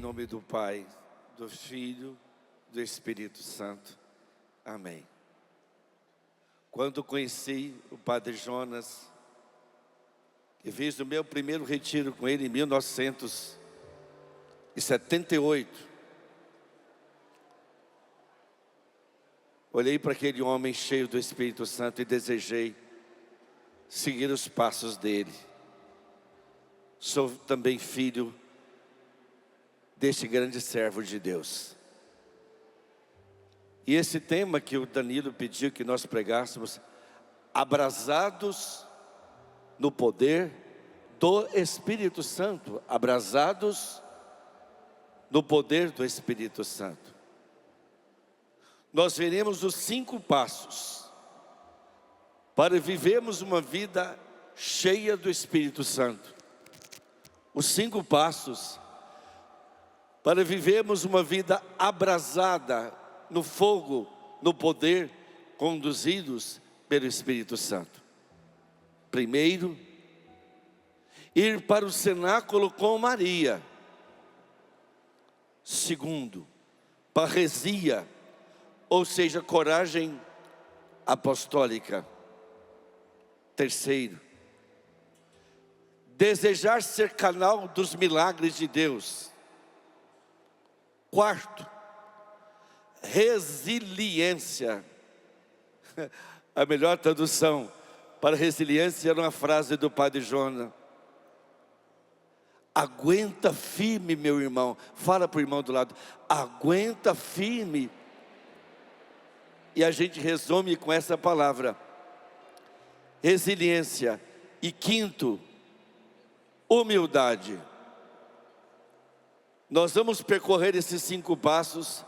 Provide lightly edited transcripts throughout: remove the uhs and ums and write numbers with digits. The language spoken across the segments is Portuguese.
nome do Pai, do Filho, do Espírito Santo. Amém. Quando conheci o Padre Jonas, e fiz o meu primeiro retiro com ele em 1978, olhei para aquele homem cheio do Espírito Santo e desejei seguir os passos dele. Sou também filho deste grande servo de Deus. E esse tema que o Danilo pediu que nós pregássemos, abrasados no poder do Espírito Santo, abrasados no poder do Espírito Santo. Nós veremos os 5 passos para vivermos uma vida cheia do Espírito Santo. Os 5 passos para vivermos uma vida abrasada no fogo, no poder, conduzidos pelo Espírito Santo. Primeiro, ir para o cenáculo com Maria. Segundo, parresia, ou seja, coragem apostólica. Terceiro, desejar ser canal dos milagres de Deus. Quarto, resiliência. A melhor tradução para resiliência era uma frase do Padre Jonas. Aguenta firme, meu irmão. Fala para o irmão do lado, aguenta firme. E a gente resume com essa palavra, resiliência. E quinto, humildade. Nós vamos percorrer esses 5 passos,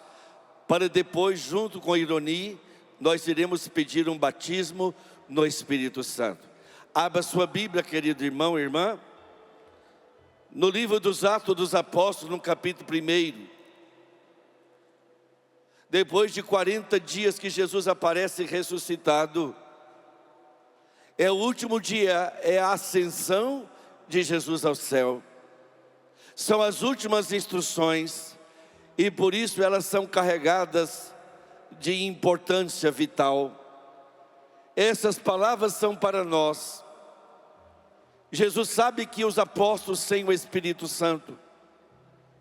para depois, junto com a ironia, nós iremos pedir um batismo no Espírito Santo. Abra sua Bíblia, querido irmão e irmã, no livro dos Atos dos Apóstolos, no capítulo 1. Depois de 40 dias que Jesus aparece ressuscitado, é o último dia, é a ascensão de Jesus ao céu. São as últimas instruções, e por isso elas são carregadas de importância vital. Essas palavras são para nós. Jesus sabe que os apóstolos sem o Espírito Santo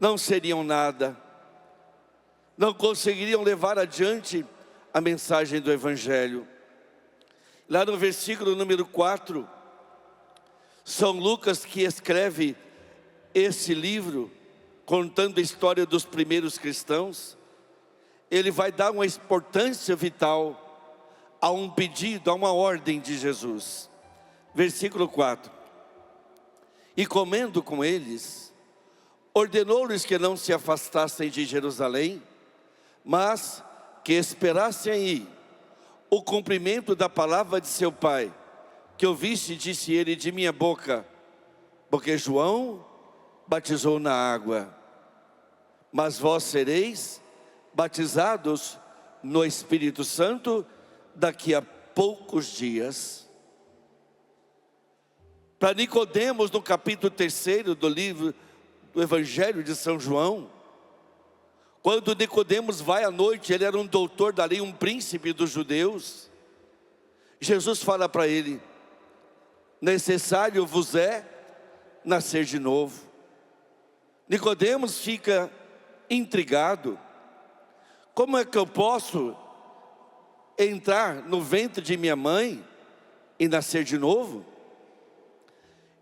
não seriam nada, não conseguiriam levar adiante a mensagem do Evangelho. Lá no versículo número 4, São Lucas, que escreve esse livro, contando a história dos primeiros cristãos, ele vai dar uma importância vital a um pedido, a uma ordem de Jesus. Versículo 4. E comendo com eles, ordenou-lhes que não se afastassem de Jerusalém, mas que esperassem aí o cumprimento da palavra de seu Pai, que ouviste, disse ele, de minha boca, porque João batizou na água, mas vós sereis batizados no Espírito Santo daqui a poucos dias. Para Nicodemos, no capítulo 3 do livro do Evangelho de São João, quando Nicodemos vai à noite, ele era um doutor da lei, um príncipe dos judeus. Jesus fala para ele: necessário vos é nascer de novo. Nicodemos fica intrigado. Como é que eu posso entrar no ventre de minha mãe e nascer de novo?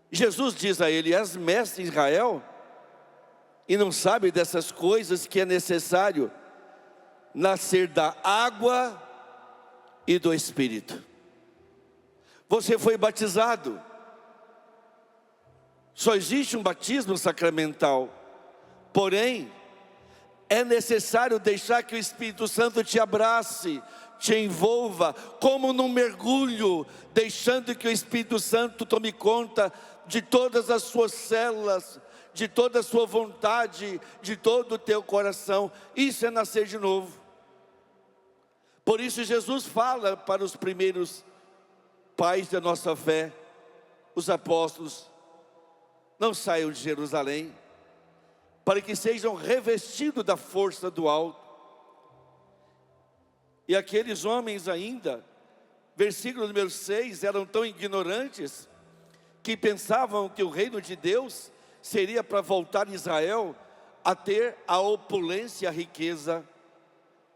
Jesus diz a ele: és mestre em Israel e não sabe dessas coisas, que é necessário nascer da água e do Espírito. Você foi batizado. Só existe um batismo sacramental. Porém, é necessário deixar que o Espírito Santo te abrace, te envolva, como num mergulho, deixando que o Espírito Santo tome conta de todas as suas células, de toda a sua vontade, de todo o teu coração. Isso é nascer de novo. Por isso Jesus fala para os primeiros pais da nossa fé, os apóstolos: não saiam de Jerusalém, para que sejam revestidos da força do alto. E aqueles homens ainda, versículo número 6, eram tão ignorantes, que pensavam que o reino de Deus seria para voltar Israel a ter a opulência e a riqueza,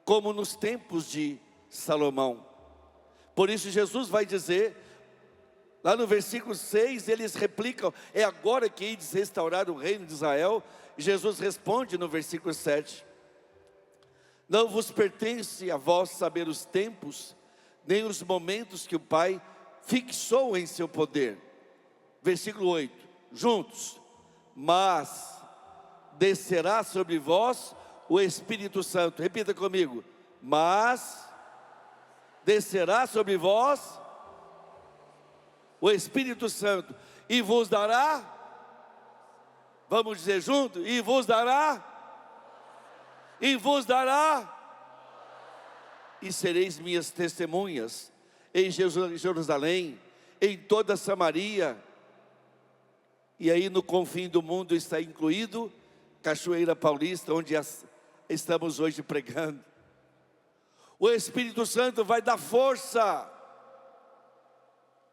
como nos tempos de Salomão. Por isso Jesus vai dizer, lá no versículo 6, eles replicam, é agora que ides restaurar o reino de Israel? Jesus responde no versículo 7, não vos pertence a vós saber os tempos, nem os momentos que o Pai fixou em seu poder. Versículo 8, juntos, mas descerá sobre vós o Espírito Santo. Repita comigo, mas descerá sobre vós o Espírito Santo, e vos dará, vamos dizer junto, e vos dará, e sereis minhas testemunhas em Jerusalém, em toda Samaria, e aí no confim do mundo está incluído Cachoeira Paulista, onde estamos hoje pregando. O Espírito Santo vai dar força.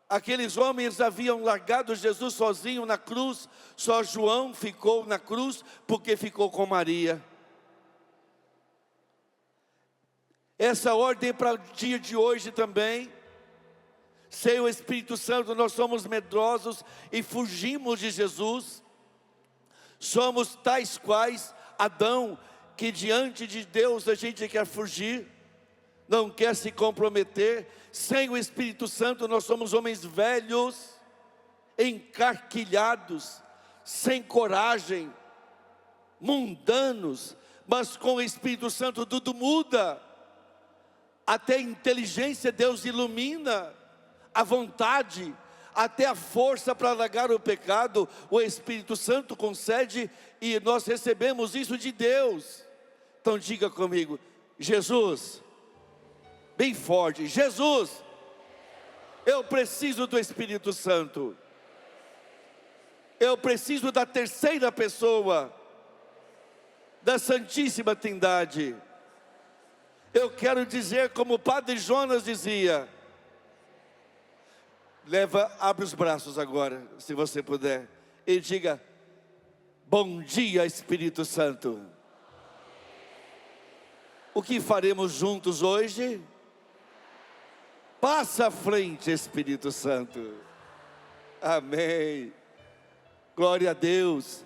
Aqueles homens haviam largado Jesus sozinho na cruz, só João ficou na cruz, porque ficou com Maria. Essa ordem para o dia de hoje também. Sem o Espírito Santo nós somos medrosos e fugimos de Jesus. Somos tais quais Adão, que diante de Deus a gente quer fugir, não quer se comprometer. Sem o Espírito Santo nós somos homens velhos, encarquilhados, sem coragem, mundanos. Mas com o Espírito Santo tudo muda. Até a inteligência Deus ilumina, a vontade, até a força para largar o pecado, o Espírito Santo concede, e nós recebemos isso de Deus. Então diga comigo, Jesus, bem forte, Jesus, eu preciso do Espírito Santo, eu preciso da terceira pessoa, da Santíssima Trindade. Eu quero dizer como o Padre Jonas dizia, abre os braços agora, se você puder, e diga, bom dia Espírito Santo. O que faremos juntos hoje? Passa à frente, Espírito Santo. Amém. Glória a Deus.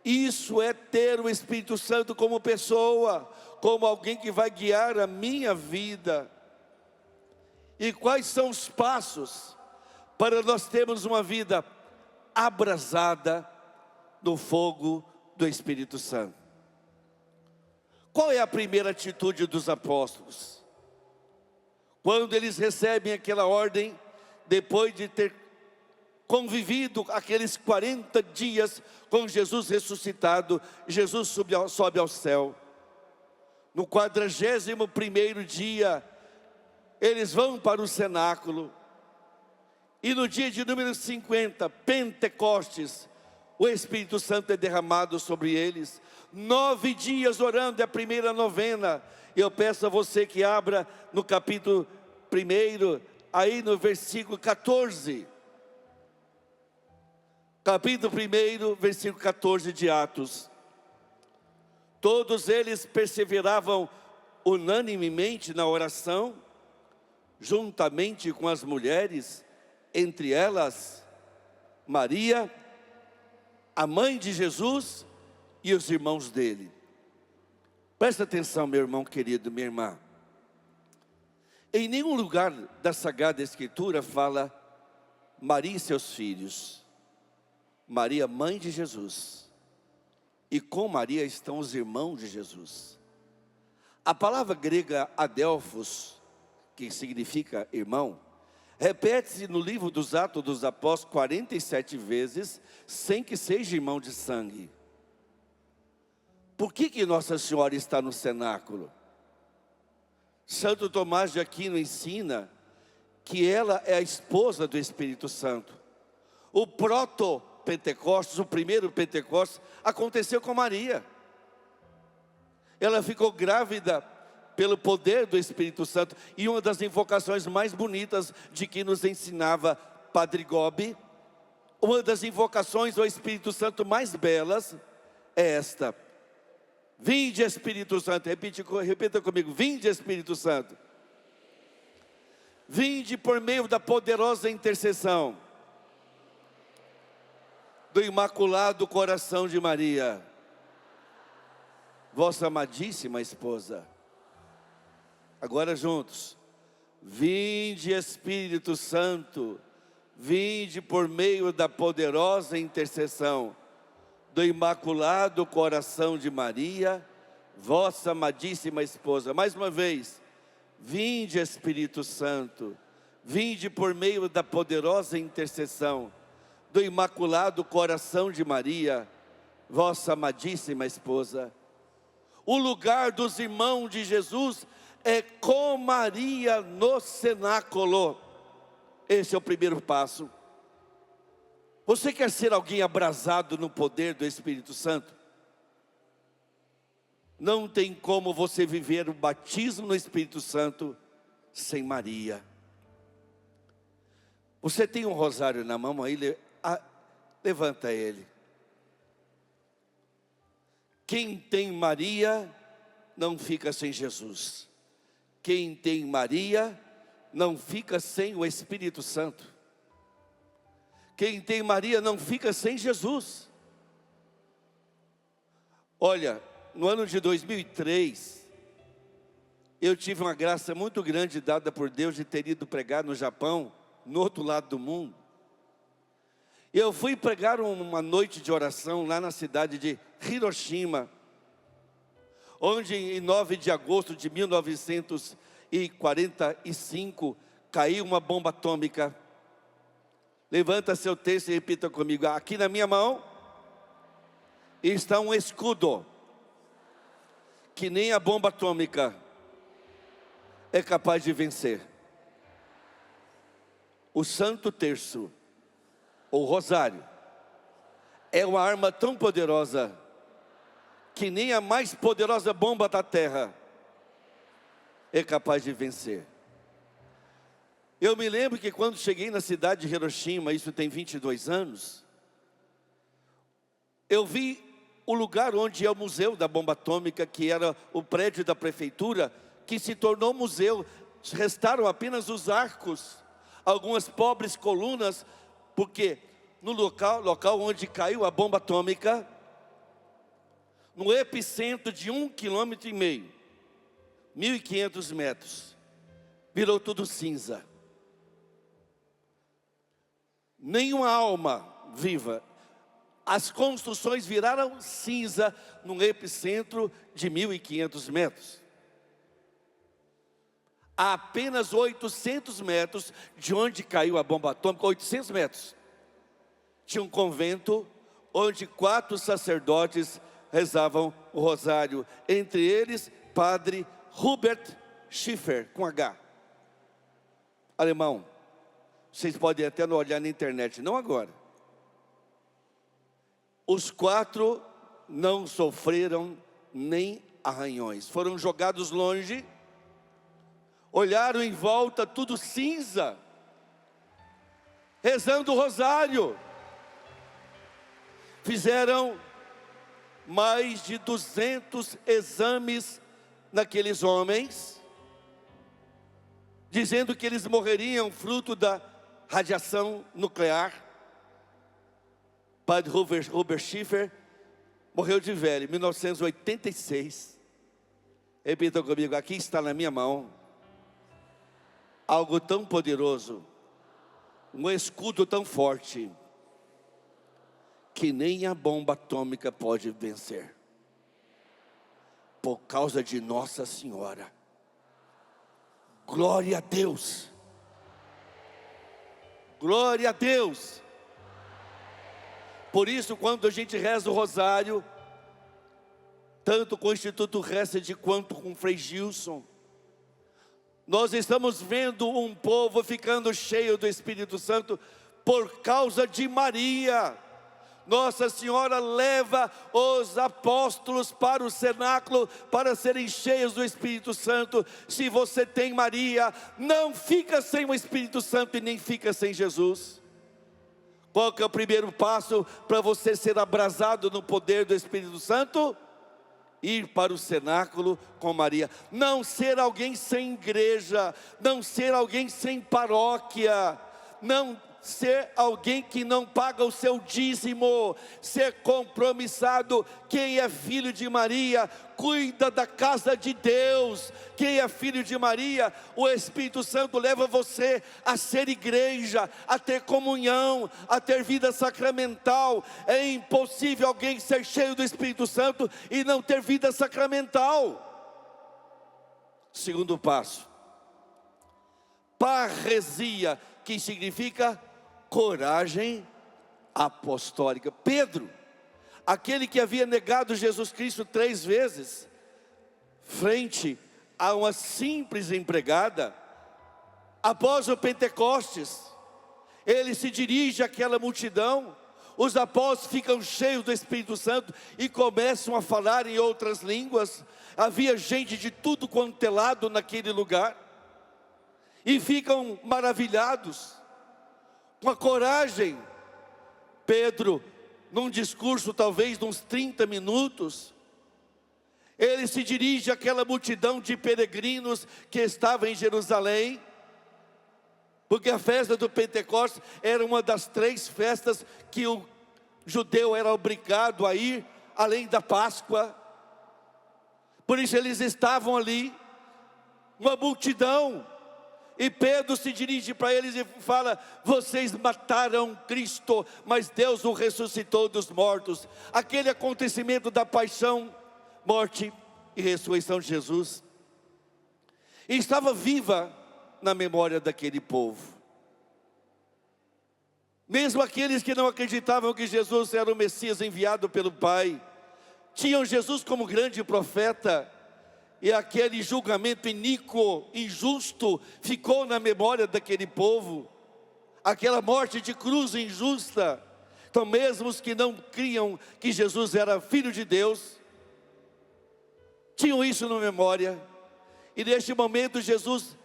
Isso é ter o Espírito Santo como pessoa, como alguém que vai guiar a minha vida. E quais são os passos para nós termos uma vida abrasada no fogo do Espírito Santo? Qual é a primeira atitude dos apóstolos? Quando eles recebem aquela ordem, depois de ter convivido aqueles 40 dias com Jesus ressuscitado, Jesus sobe ao céu. No 41º dia, eles vão para o cenáculo, e no dia de número 50, Pentecostes, o Espírito Santo é derramado sobre eles. 9 dias orando, é a primeira novena. Eu peço a você que abra no capítulo 1, aí no versículo 14. Capítulo 1, versículo 14 de Atos. Todos eles perseveravam unanimemente na oração, juntamente com as mulheres, entre elas Maria, a mãe de Jesus, e os irmãos dele. Presta atenção, meu irmão querido, minha irmã. Em nenhum lugar da Sagrada Escritura fala Maria e seus filhos. Maria, mãe de Jesus, e com Maria estão os irmãos de Jesus. A palavra grega adelphos, que significa irmão, repete-se no livro dos Atos dos Apóstolos 47 vezes, sem que seja irmão de sangue. Por que Nossa Senhora está no cenáculo? Santo Tomás de Aquino ensina que ela é a esposa do Espírito Santo. O Pentecostes, o primeiro Pentecostes, aconteceu com Maria. Ela ficou grávida pelo poder do Espírito Santo. E uma das invocações mais bonitas de que nos ensinava Padre Gobi, uma das invocações ao Espírito Santo mais belas é esta: vinde Espírito Santo. Repita comigo: vinde Espírito Santo. Vinde por meio da poderosa intercessão do Imaculado Coração de Maria, vossa amadíssima esposa. Agora juntos: vinde Espírito Santo, vinde por meio da poderosa intercessão do Imaculado Coração de Maria, vossa amadíssima esposa. Mais uma vez: vinde Espírito Santo, vinde por meio da poderosa intercessão do Imaculado Coração de Maria, vossa amadíssima esposa. O lugar dos irmãos de Jesus é com Maria no cenáculo. Esse é o primeiro passo. Você quer ser alguém abrasado no poder do Espírito Santo? Não tem como você viver o batismo no Espírito Santo sem Maria. Você tem um rosário na mão aí? Levanta ele. Quem tem Maria não fica sem Jesus. Quem tem Maria não fica sem o Espírito Santo. Quem tem Maria não fica sem Jesus. Olha, no ano de 2003, eu tive uma graça muito grande dada por Deus de ter ido pregar no Japão, no outro lado do mundo. Eu fui pregar uma noite de oração lá na cidade de Hiroshima, onde em 9 de agosto de 1945 caiu uma bomba atômica. Levanta seu texto e repita comigo: aqui na minha mão está um escudo que nem a bomba atômica é capaz de vencer. O Santo Terço, ou Rosário, é uma arma tão poderosa que nem a mais poderosa bomba da terra é capaz de vencer. Eu me lembro que quando cheguei na cidade de Hiroshima, isso tem 22 anos, eu vi o lugar onde é o museu da bomba atômica, que era o prédio da prefeitura, que se tornou museu. Restaram apenas os arcos, algumas pobres colunas, porque no local onde caiu a bomba atômica, no epicentro de 1,5 km, 1.500 metros, virou tudo cinza. Nenhuma alma viva. As construções viraram cinza no epicentro de 1.500 metros. A apenas 800 metros de onde caiu a bomba atômica, 800 metros, tinha um convento onde 4 sacerdotes rezavam o rosário. Entre eles, Padre Hubert Schiffer, com H, alemão. Vocês podem até olhar na internet, não agora. Os 4 não sofreram nem arranhões. Foram jogados longe, olharam em volta, tudo cinza, rezando o rosário. Fizeram mais de 200 exames naqueles homens, dizendo que eles morreriam fruto da radiação nuclear. Padre Hubert Schiffer morreu de velho, em 1986. Repita comigo: aqui está na minha mão algo tão poderoso, um escudo tão forte, que nem a bomba atômica pode vencer. Por causa de Nossa Senhora. Glória a Deus. Glória a Deus. Por isso, quando a gente reza o rosário, tanto com o Instituto Hesed quanto com o Frei Gilson, nós estamos vendo um povo ficando cheio do Espírito Santo por causa de Maria. Nossa Senhora leva os apóstolos para o cenáculo para serem cheios do Espírito Santo. Se você tem Maria, não fica sem o Espírito Santo e nem fica sem Jesus. Qual que é o primeiro passo para você ser abrasado no poder do Espírito Santo? Ir para o cenáculo com Maria. Não ser alguém sem igreja, não ser alguém sem paróquia, não ser alguém que não paga o seu dízimo, ser compromissado. Quem é filho de Maria, cuida da casa de Deus. Quem é filho de Maria, o Espírito Santo leva você a ser igreja, a ter comunhão, a ter vida sacramental. É impossível alguém ser cheio do Espírito Santo e não ter vida sacramental. Segundo passo, parresia, que significa coragem apostólica. Pedro, aquele que havia negado Jesus Cristo 3 vezes, frente a uma simples empregada, após o Pentecostes, ele se dirige àquela multidão, os apóstolos ficam cheios do Espírito Santo e começam a falar em outras línguas. Havia gente de tudo quanto é lado naquele lugar, e ficam maravilhados, com a coragem. Pedro, num discurso talvez de uns 30 minutos, ele se dirige àquela multidão de peregrinos que estava em Jerusalém, porque a festa do Pentecostes era uma das 3 festas que o judeu era obrigado a ir, além da Páscoa. Por isso eles estavam ali, uma multidão. E Pedro se dirige para eles e fala: vocês mataram Cristo, mas Deus o ressuscitou dos mortos. Aquele acontecimento da paixão, morte e ressurreição de Jesus estava viva na memória daquele povo. Mesmo aqueles que não acreditavam que Jesus era o Messias enviado pelo Pai, tinham Jesus como grande profeta. E aquele julgamento iníquo, injusto, ficou na memória daquele povo. Aquela morte de cruz injusta. Então mesmo os que não criam que Jesus era Filho de Deus, tinham isso na memória. E neste momento Jesus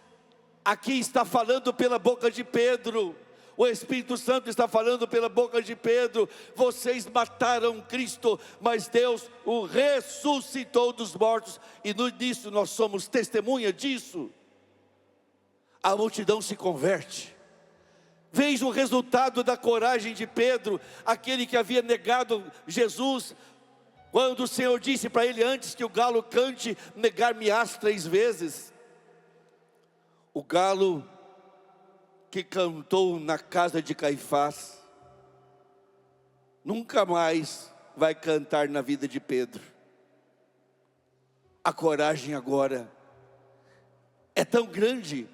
aqui está falando pela boca de Pedro. O Espírito Santo está falando pela boca de Pedro: vocês mataram Cristo, mas Deus o ressuscitou dos mortos. E nisso nós somos testemunha disso. A multidão se converte. Veja o resultado da coragem de Pedro, aquele que havia negado Jesus. Quando o Senhor disse para ele: antes que o galo cante, negar-me-ás 3 vezes. O galo que cantou na casa de Caifás nunca mais vai cantar na vida de Pedro. A coragem agora é tão grande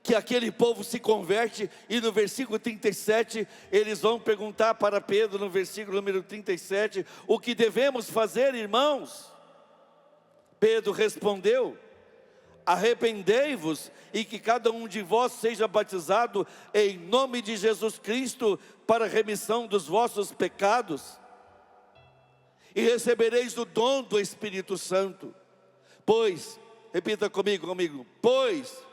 que aquele povo se converte. E no versículo 37 eles vão perguntar para Pedro, no versículo número 37, o que devemos fazer, irmãos? Pedro respondeu: arrependei-vos e que cada um de vós seja batizado em nome de Jesus Cristo para a remissão dos vossos pecados, e recebereis o dom do Espírito Santo. Pois, repita comigo, pois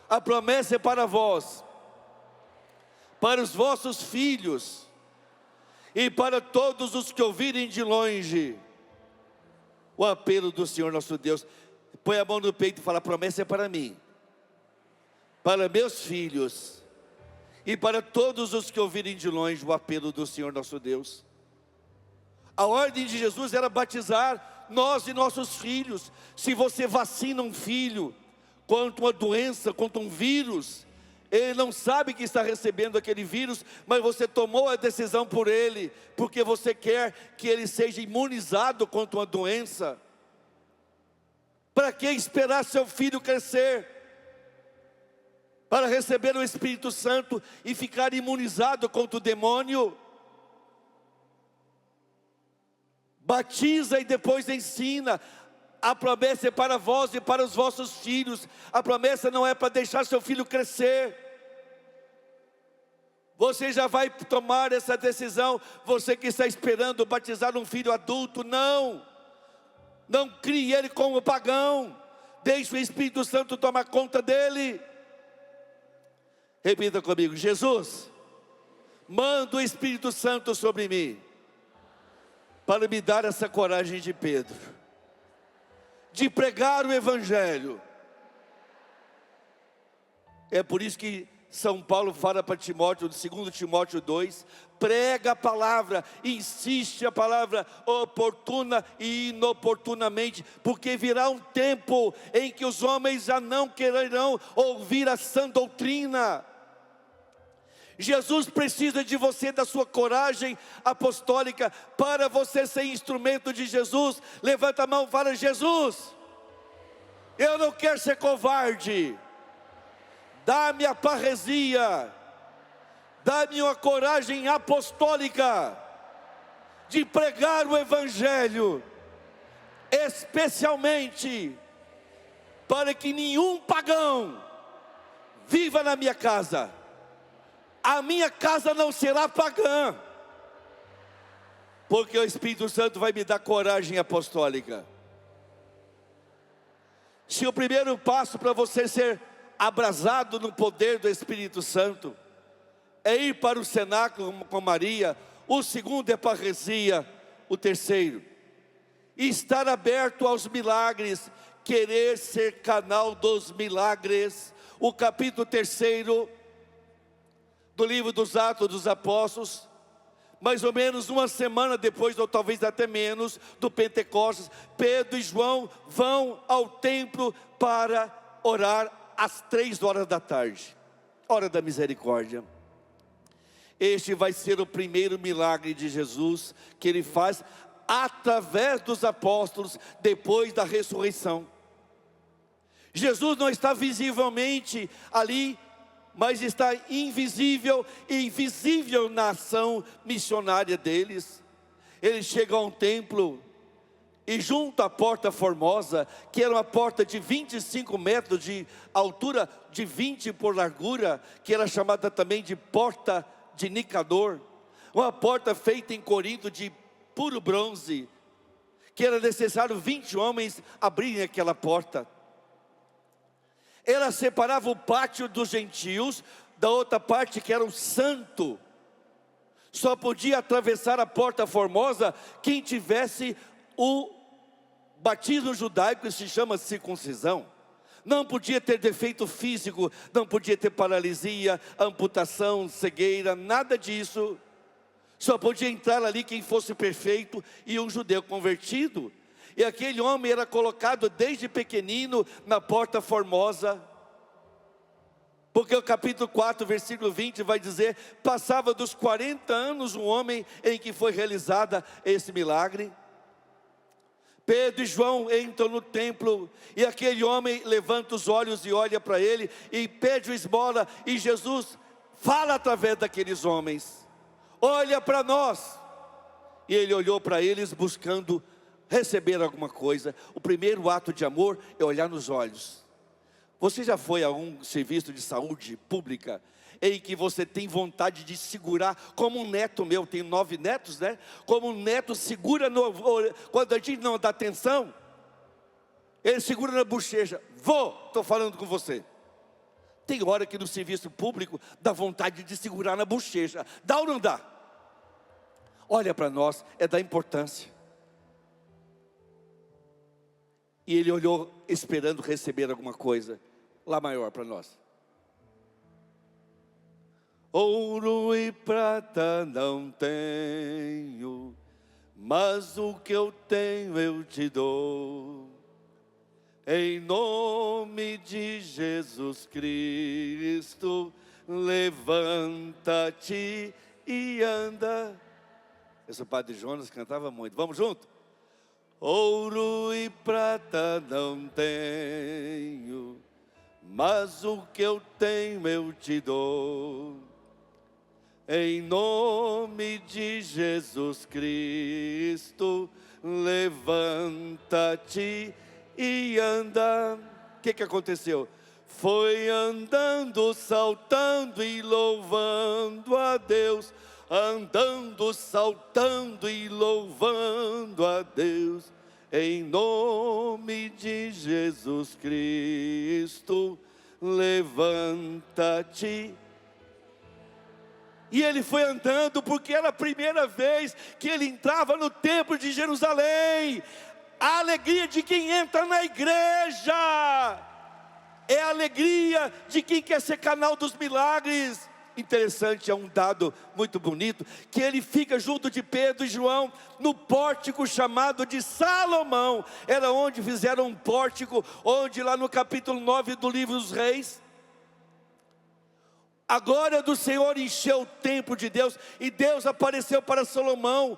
a promessa é para vós, para os vossos filhos e para todos os que ouvirem de longe o apelo do Senhor nosso Deus. Põe a mão no peito e fala: a promessa é para mim, para meus filhos e para todos os que ouvirem de longe o apelo do Senhor nosso Deus. A ordem de Jesus era batizar nós e nossos filhos. Se você vacina um filho contra uma doença, contra um vírus, ele não sabe que está recebendo aquele vírus, mas você tomou a decisão por ele, porque você quer que ele seja imunizado contra uma doença. Para que esperar seu filho crescer para receber o Espírito Santo e ficar imunizado contra o demônio? Batiza e depois ensina. A promessa é para vós e para os vossos filhos. A promessa não é para deixar seu filho crescer. Você já vai tomar essa decisão. Você que está esperando batizar um filho adulto, não crie ele como pagão. Deixe o Espírito Santo tomar conta dele. Repita comigo: Jesus, manda o Espírito Santo sobre mim, para me dar essa coragem de Pedro, de pregar o Evangelho. É por isso que São Paulo fala para Timóteo, 2 Timóteo 2, prega a palavra, insiste a palavra oportuna e inoportunamente, porque virá um tempo em que os homens já não quererão ouvir a sã doutrina. Jesus precisa de você, da sua coragem apostólica, para você ser instrumento de Jesus. Levanta a mão, fala: Jesus, eu não quero ser covarde, dá-me a parresia, dá-me uma coragem apostólica, de pregar o Evangelho, especialmente, para que nenhum pagão viva na minha casa. A minha casa não será pagã, porque o Espírito Santo vai me dar coragem apostólica. Se o primeiro passo para você ser abrasado no poder do Espírito Santo é ir para o cenáculo com Maria, o segundo é parresia, o terceiro, estar aberto aos milagres, querer ser canal dos milagres. O capítulo 3 do livro dos Atos dos Apóstolos, mais ou menos uma semana depois, ou talvez até menos, do Pentecostes, Pedro e João vão ao templo para orar às 3 da tarde, hora da misericórdia. Este vai ser o primeiro milagre de Jesus, que ele faz através dos apóstolos, depois da ressurreição. Jesus não está visivelmente ali, mas está invisível e invisível na ação missionária deles. Ele chega a um templo, e junto à porta formosa, que era uma porta de 25 metros de altura, de 20 por largura, que era chamada também de porta de Nicador, uma porta feita em Corinto de puro bronze, que era necessário 20 homens abrirem aquela porta. Ela separava o pátio dos gentios da outra parte, que era o santo. Só podia atravessar a porta formosa quem tivesse o batismo judaico, que se chama circuncisão. Não podia ter defeito físico, não podia ter paralisia, amputação, cegueira, nada disso. Só podia entrar ali quem fosse perfeito e um judeu convertido. E aquele homem era colocado desde pequenino na porta formosa, porque o capítulo 4, versículo 20 vai dizer: passava dos 40 anos um homem em que foi realizada esse milagre. Pedro e João entram no templo, e aquele homem levanta os olhos e olha para ele, e pede esmola, e Jesus fala através daqueles homens: olha para nós. E ele olhou para eles buscando receber alguma coisa. O primeiro ato de amor é olhar nos olhos. Você já foi a um serviço de saúde pública em que você tem vontade de segurar, como um neto meu, tenho 9 netos, né? Como um neto segura, quando a gente não dá atenção, ele segura na bochecha. Estou falando com você. Tem hora que no serviço público dá vontade de segurar na bochecha. Dá ou não dá? Olha para nós, é da importância. E ele olhou esperando receber alguma coisa lá maior para nós. Ouro e prata não tenho, mas o que eu tenho eu te dou. Em nome de Jesus Cristo, levanta-te e anda. Esse Padre Jonas cantava muito. Vamos junto? Ouro e prata não tenho, mas o que eu tenho eu te dou. Em nome de Jesus Cristo, levanta-te e anda. O que aconteceu? foi andando, saltando e louvando a Deus, andando, saltando e louvando a Deus, em nome de Jesus Cristo, levanta-te. E ele foi andando porque era a primeira vez que ele entrava no templo de Jerusalém. A alegria de quem entra na igreja é a alegria de quem quer ser canal dos milagres. Interessante, é um dado muito bonito, que ele fica junto de Pedro e João, no pórtico chamado de Salomão. Era onde fizeram um pórtico, onde lá no capítulo 9 do livro dos Reis, a glória do Senhor encheu o templo de Deus, e Deus apareceu para Salomão,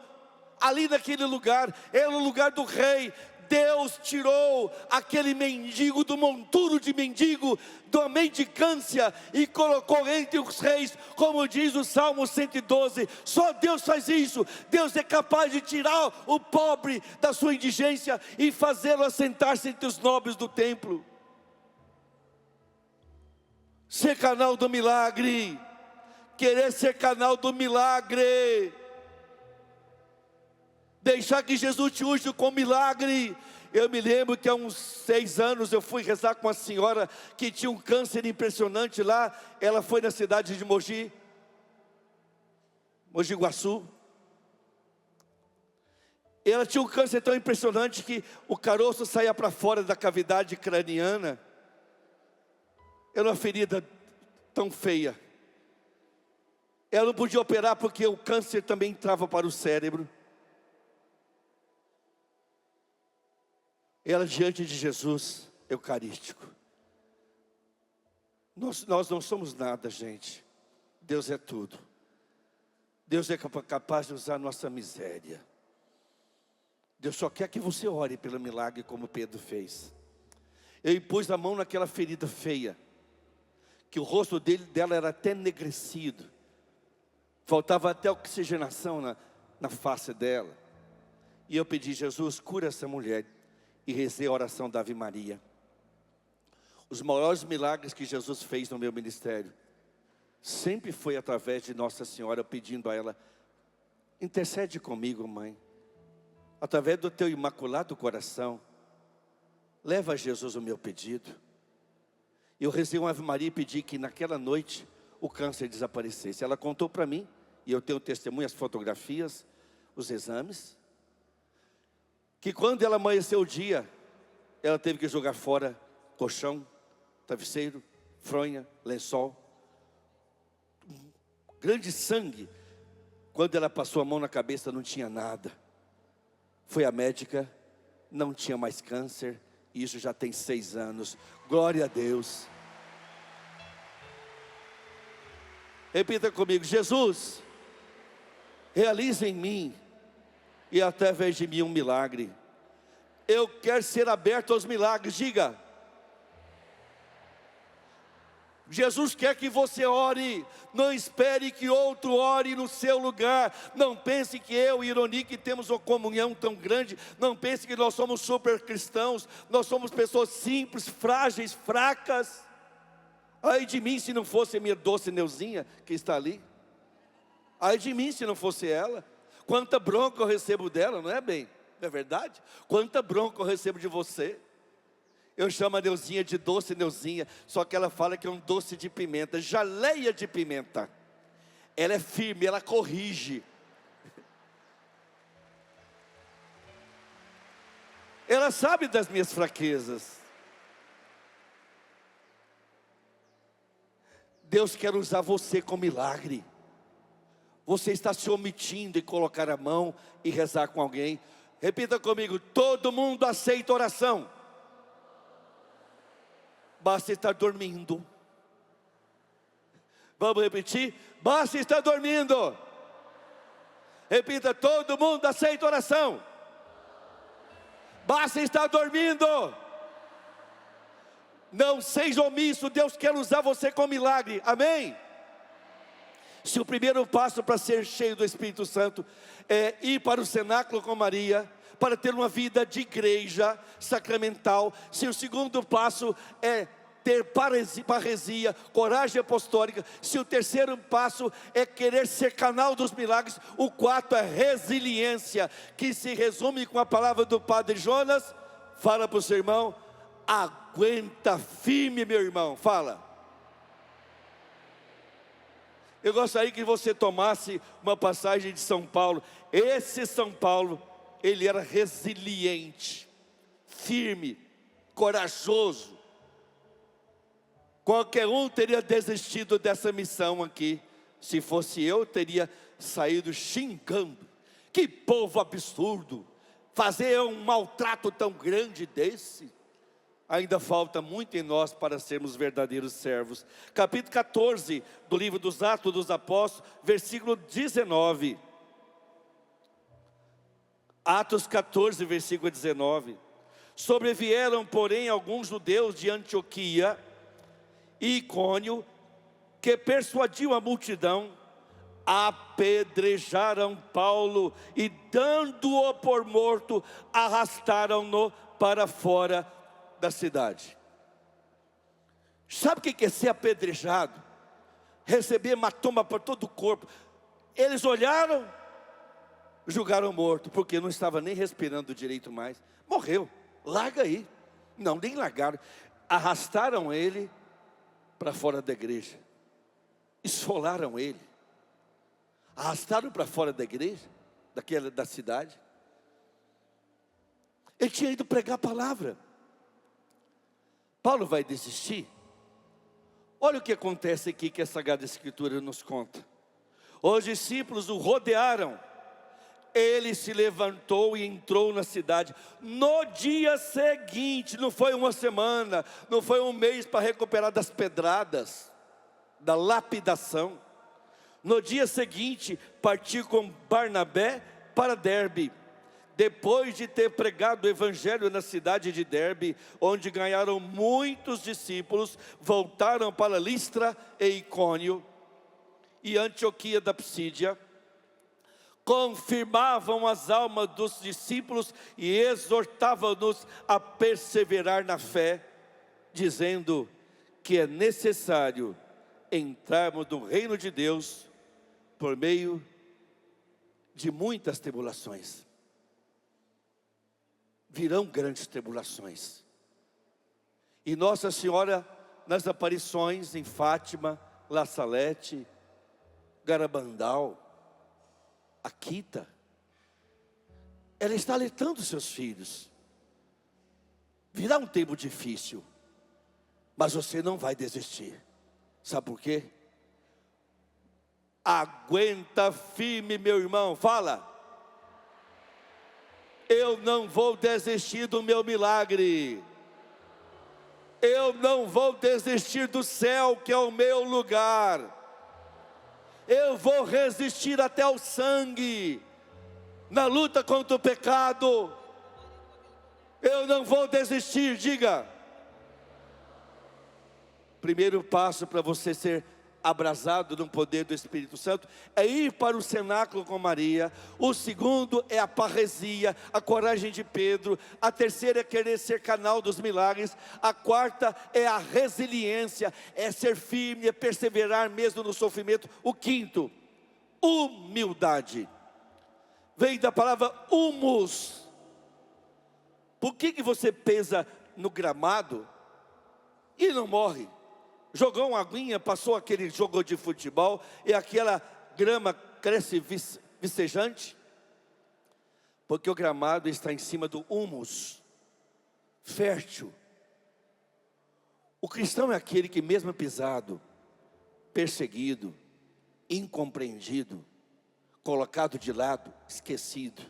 ali naquele lugar, era o lugar do rei. Deus tirou aquele mendigo do monturo de mendigo, da mendicância, e colocou entre os reis, como diz o Salmo 112, só Deus faz isso. Deus é capaz de tirar o pobre da sua indigência e fazê-lo assentar-se entre os nobres do templo. Ser canal do milagre, querer ser canal do milagre, deixar que Jesus te use com milagre. Eu me lembro que há uns 6 anos eu fui rezar com uma senhora que tinha um câncer impressionante lá. Ela foi na cidade de Mogi Guaçu. Ela tinha um câncer tão impressionante que o caroço saía para fora da cavidade craniana. Era uma ferida tão feia. Ela não podia operar porque o câncer também entrava para o cérebro. Ela diante de Jesus eucarístico. Nós não somos nada, gente. Deus é tudo. Deus é capaz de usar a nossa miséria. Deus só quer que você ore pelo milagre como Pedro fez. Ele pôs a mão naquela ferida feia, que o rosto dela era até enegrecido. Faltava até oxigenação na face dela. E eu pedi, Jesus, cura essa mulher. E rezei a oração da Ave Maria. Os maiores milagres que Jesus fez no meu ministério sempre foi através de Nossa Senhora, pedindo a ela: intercede comigo, mãe, através do teu imaculado coração, leva a Jesus o meu pedido. Eu rezei uma Ave Maria e pedi que naquela noite o câncer desaparecesse. Ela contou para mim, e eu tenho testemunhas, fotografias, os exames, que quando ela amanheceu o dia, ela teve que jogar fora colchão, travesseiro, fronha, lençol. Grande sangue. Quando ela passou a mão na cabeça, não tinha nada. Foi a médica, não tinha mais câncer. E isso já tem 6 anos. Glória a Deus. Repita comigo: Jesus, realiza em mim e através de mim um milagre. Eu quero ser aberto aos milagres. Diga. Jesus quer que você ore. Não espere que outro ore no seu lugar. Não pense que eu e Ironique temos uma comunhão tão grande. Não pense que nós somos super cristãos. Nós somos pessoas simples, frágeis, fracas. Ai de mim se não fosse a minha doce Neuzinha que está ali. Ai de mim se não fosse ela. Quanta bronca eu recebo dela, não é, bem? Não é verdade? Quanta bronca eu recebo de você. Eu chamo a Neuzinha de doce Neuzinha, só que ela fala que é um doce de pimenta, geleia de pimenta. Ela é firme, ela corrige. Ela sabe das minhas fraquezas. Deus quer usar você com milagre. Você está se omitindo em colocar a mão e rezar com alguém. Repita comigo: todo mundo aceita oração. Basta estar dormindo. Vamos repetir? Basta estar dormindo. Repita: todo mundo aceita oração. Basta estar dormindo. Não seja omisso, Deus quer usar você com milagre, amém? Se o primeiro passo para ser cheio do Espírito Santo é ir para o cenáculo com Maria, para ter uma vida de igreja sacramental. Se o segundo passo é ter parresia, coragem apostólica. Se o terceiro passo é querer ser canal dos milagres, o quarto é resiliência, que se resume com a palavra do Padre Jonas. Fala para o seu irmão: aguenta firme, meu irmão. Fala. Eu gostaria que você tomasse uma passagem de São Paulo. Esse São Paulo, ele era resiliente, firme, corajoso. Qualquer um teria desistido dessa missão aqui. Se fosse eu, teria saído xingando. Que povo absurdo, fazer um maltrato tão grande desse. Ainda falta muito em nós para sermos verdadeiros servos. Capítulo 14 do livro dos Atos dos Apóstolos, versículo 19. Atos 14, versículo 19. Sobrevieram, porém, alguns judeus de Antioquia e Icônio, que persuadiu a multidão, apedrejaram Paulo e, dando-o por morto, arrastaram-no para fora da cidade. Sabe o que é ser apedrejado? Receber hematoma por todo o corpo. Eles olharam, julgaram morto, porque não estava nem respirando direito mais. Morreu, larga aí. Não, nem largaram. Arrastaram ele para fora da igreja. Esfolaram ele. Arrastaram para fora da igreja, da cidade. Ele tinha ido pregar a palavra. Paulo vai desistir? Olha o que acontece aqui que a Sagrada Escritura nos conta. Os discípulos o rodearam. Ele se levantou e entrou na cidade. No dia seguinte, não foi uma semana, não foi um mês para recuperar das pedradas, da lapidação. No dia seguinte, partiu com Barnabé para Derbe. Depois de ter pregado o evangelho na cidade de Derbe, onde ganharam muitos discípulos, voltaram para Listra e Icônio e Antioquia da Psídia. Confirmavam as almas dos discípulos e exortavam-nos a perseverar na fé, dizendo que é necessário entrarmos no reino de Deus por meio de muitas tribulações. Virão grandes tribulações. E Nossa Senhora, nas aparições em Fátima, La Salete, Garabandal, Akita, ela está alertando seus filhos. Virá um tempo difícil, mas você não vai desistir. Sabe por quê? Aguenta firme, meu irmão. Fala. Eu não vou desistir do meu milagre. Eu não vou desistir do céu, que é o meu lugar. Eu vou resistir até o sangue, na luta contra o pecado. Eu não vou desistir, diga. Primeiro passo para você ser abrasado no poder do Espírito Santo é ir para o cenáculo com Maria. O segundo é a parresia, a coragem de Pedro. A terceira é querer ser canal dos milagres. A quarta é a resiliência, é ser firme, é perseverar mesmo no sofrimento. O quinto, humildade. Vem da palavra humus. Por que você pesa no gramado e não morre? Jogou uma aguinha, passou aquele jogo de futebol e aquela grama cresce vicejante? Porque o gramado está em cima do humus, fértil. O cristão é aquele que mesmo pisado, perseguido, incompreendido, colocado de lado, esquecido,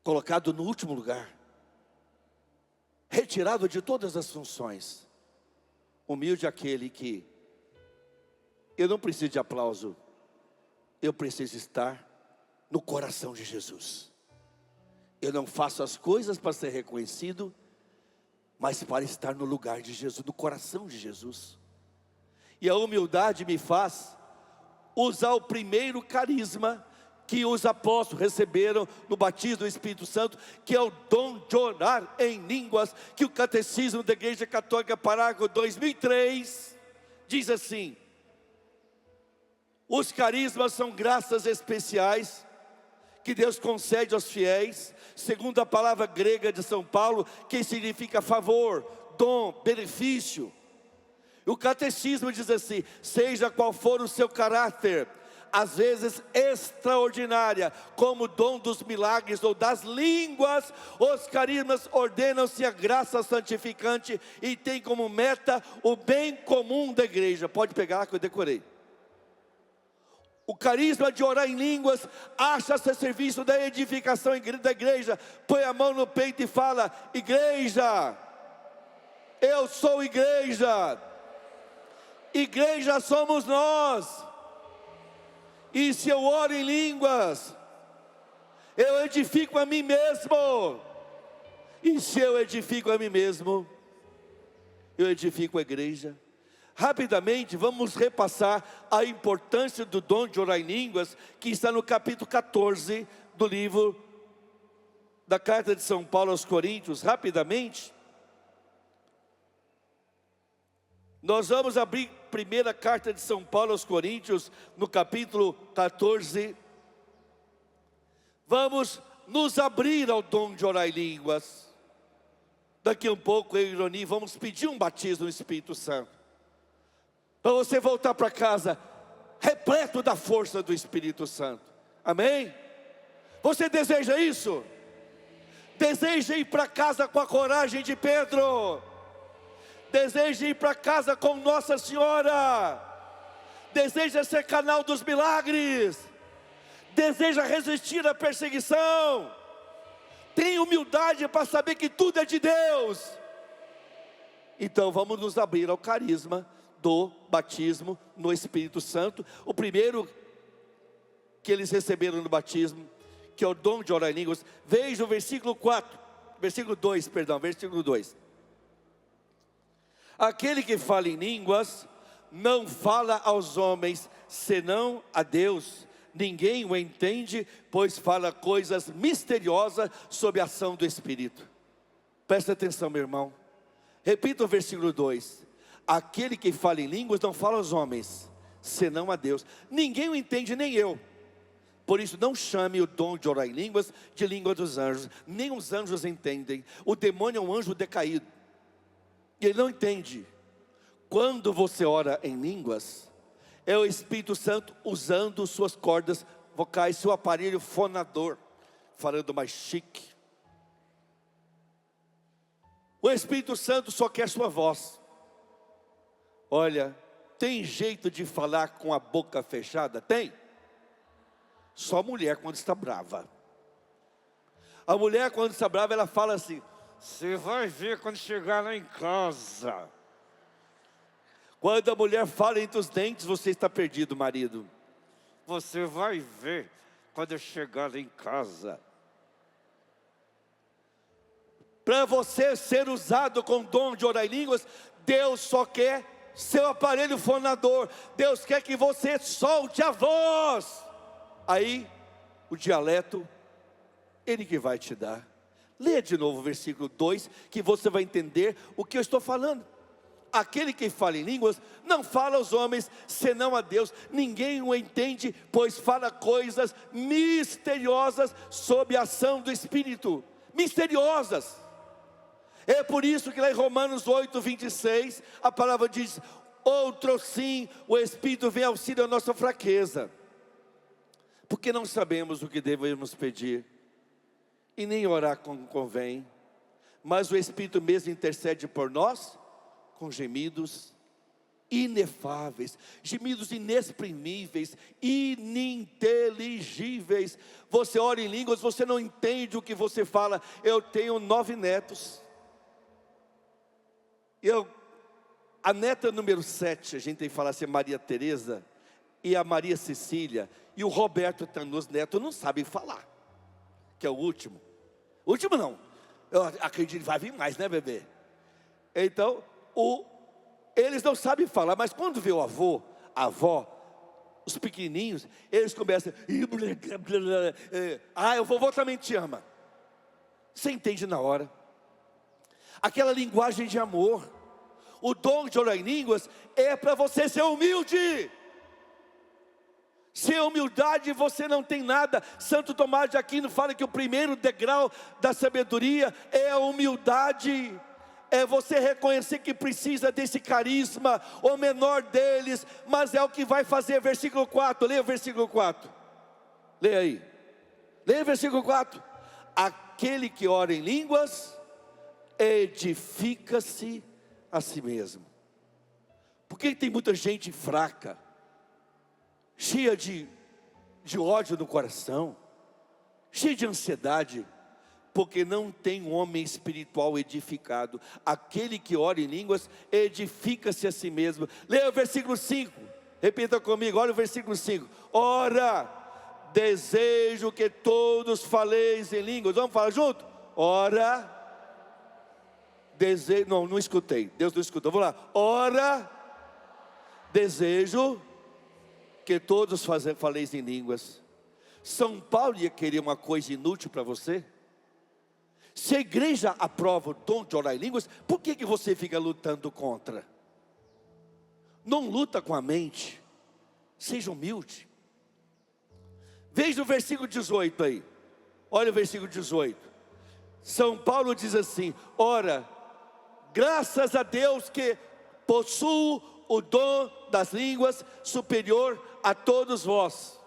colocado no último lugar, retirado de todas as funções. Humilde é aquele que, eu não preciso de aplauso, eu preciso estar no coração de Jesus. Eu não faço as coisas para ser reconhecido, mas para estar no lugar de Jesus, no coração de Jesus. E a humildade me faz usar o primeiro carisma que os apóstolos receberam no batismo do Espírito Santo, que é o dom de orar em línguas, que o Catecismo da Igreja Católica, parágrafo 2003, diz assim: os carismas são graças especiais que Deus concede aos fiéis, segundo a palavra grega de São Paulo, que significa favor, dom, benefício. O Catecismo diz assim: seja qual for o seu caráter, às vezes extraordinária, como o dom dos milagres ou das línguas, os carismas ordenam-se a graça santificante e tem como meta o bem comum da igreja. Pode pegar que eu decorei. O carisma de orar em línguas acha-se a serviço da edificação da igreja. Põe a mão no peito e fala: igreja, eu sou igreja. Igreja somos nós. E se eu oro em línguas, eu edifico a mim mesmo. E se eu edifico a mim mesmo, eu edifico a igreja. Rapidamente vamos repassar a importância do dom de orar em línguas, que está no capítulo 14 do livro da carta de São Paulo aos Coríntios. Rapidamente, nós vamos abrir a primeira carta de São Paulo aos Coríntios, no capítulo 14. Vamos nos abrir ao dom de orar em línguas. Daqui a um pouco, eu e Ironi vamos pedir um batismo no Espírito Santo, para você voltar para casa repleto da força do Espírito Santo. Amém? Você deseja isso? Deseja ir para casa com a coragem de Pedro. Deseja ir para casa com Nossa Senhora. Deseja ser canal dos milagres. Deseja resistir à perseguição. Tem humildade para saber que tudo é de Deus. Então vamos nos abrir ao carisma do batismo no Espírito Santo. O primeiro que eles receberam no batismo, que é o dom de orar em línguas. Veja o versículo 2. Aquele que fala em línguas não fala aos homens, senão a Deus. Ninguém o entende, pois fala coisas misteriosas sob a ação do Espírito. Presta atenção, meu irmão. Repita o versículo 2. Aquele que fala em línguas não fala aos homens, senão a Deus. Ninguém o entende, nem eu. Por isso não chame o dom de orar em línguas de língua dos anjos. Nem os anjos entendem. O demônio é um anjo decaído, e ele não entende. Quando você ora em línguas, é o Espírito Santo usando suas cordas vocais, seu aparelho fonador, falando mais chique. O Espírito Santo só quer sua voz. Olha, tem jeito de falar com a boca fechada? Tem. Só mulher quando está brava. A mulher quando está brava, ela fala assim: você vai ver quando chegar lá em casa. Quando a mulher fala entre os dentes, você está perdido, marido. Você vai ver quando eu chegar lá em casa. Para você ser usado com dom de orar em línguas, Deus só quer seu aparelho fonador. Deus quer que você solte a voz. Aí, o dialeto, Ele que vai te dar. Leia de novo o versículo 2, que você vai entender o que eu estou falando. Aquele que fala em línguas não fala aos homens, senão a Deus. Ninguém o entende, pois fala coisas misteriosas sob a ação do Espírito. Misteriosas. É por isso que lá em Romanos 8, 26, a palavra diz: outro sim, o Espírito vem auxílio à nossa fraqueza, porque não sabemos o que devemos pedir, e nem orar como convém, mas o Espírito mesmo intercede por nós, com gemidos inefáveis, gemidos inexprimíveis, ininteligíveis. Você ora em línguas, você não entende o que você fala. Eu tenho 9 netos. A neta número 7, a gente tem que falar assim, Maria Tereza, e a Maria Cecília, e o Roberto Tanus Neto não sabem falar, que é o último. O último não, eu acredito que vai vir mais, né, bebê? Então, eles não sabem falar, mas quando vê o avô, a avó, os pequenininhos, eles começam, o vovô também te ama. Você entende na hora. Aquela linguagem de amor. O dom de orar em línguas é para você ser humilde. Sem humildade você não tem nada. Santo Tomás de Aquino fala que o primeiro degrau da sabedoria é a humildade. É você reconhecer que precisa desse carisma, o menor deles, mas é o que vai fazer. Versículo 4, leia o versículo 4. Leia aí. Leia o versículo 4. Aquele que ora em línguas, edifica-se a si mesmo. Por que tem muita gente fraca, cheia de ódio no coração, cheia de ansiedade? Porque não tem um homem espiritual edificado. Aquele que ora em línguas, edifica-se a si mesmo. Leia o versículo 5, repita comigo, olha o versículo 5. Ora, desejo que todos faleis em línguas. Vamos falar junto? Ora, desejo, não escutei, Deus não escutou, vamos lá. Ora, desejo que todos faleis em línguas. São Paulo ia querer uma coisa inútil para você? Se a igreja aprova o dom de orar em línguas, por que você fica lutando contra? Não luta com a mente. Seja humilde. Veja o versículo 18 aí. Olha o versículo 18. São Paulo diz assim: ora, graças a Deus que possuo o dom das línguas superior a todos vós.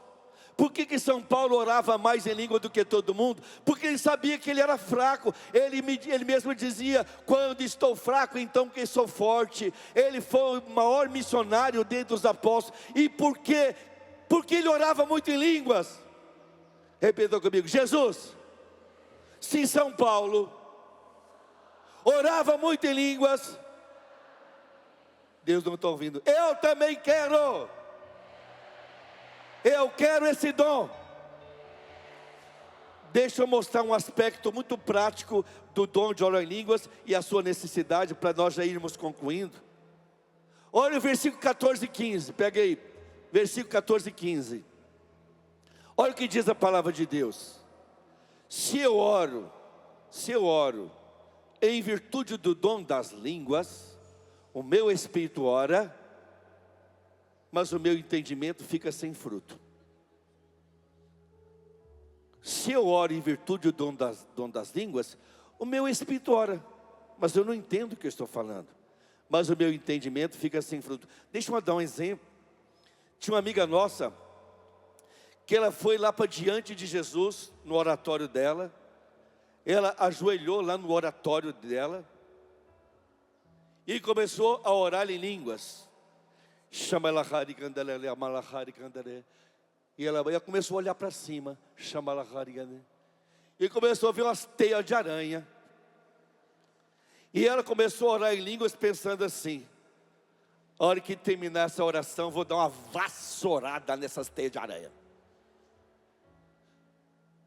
Por que São Paulo orava mais em língua do que todo mundo? Porque ele sabia que ele era fraco. Ele mesmo dizia: quando estou fraco, então que sou forte. Ele foi o maior missionário dentre os apóstolos. E por quê? Porque ele orava muito em línguas. Repita comigo: Jesus, se São Paulo orava muito em línguas, Deus não está ouvindo. Eu também quero. Eu quero esse dom. Deixa eu mostrar um aspecto muito prático do dom de orar em línguas e a sua necessidade, para nós já irmos concluindo. Olha o versículo 14 e 15, pega aí, versículo 14 e 15. Olha o que diz a palavra de Deus. Se eu oro em virtude do dom das línguas, o meu espírito ora, mas o meu entendimento fica sem fruto. Se eu oro em virtude do dom das línguas, o meu espírito ora, mas eu não entendo o que eu estou falando, mas o meu entendimento fica sem fruto. Deixa eu dar um exemplo. Tinha uma amiga nossa, que ela foi lá para diante de Jesus, no oratório dela. Ela ajoelhou lá no oratório dela, e começou a orar em línguas. E ela começou a olhar para cima. E começou a ver umas teias de aranha. E ela começou a orar em línguas pensando assim: a hora que terminar essa oração, vou dar uma vassourada nessas teias de aranha.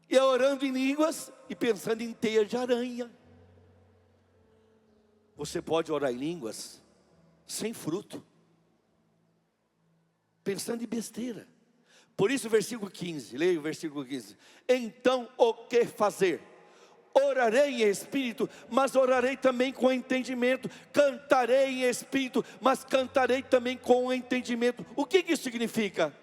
E orando em línguas e pensando em teias de aranha. Você pode orar em línguas sem fruto, pensando em besteira. Por isso o versículo 15, leia o versículo 15. Então o que fazer? Orarei em espírito, mas orarei também com entendimento. Cantarei em espírito, mas cantarei também com entendimento. O que isso significa?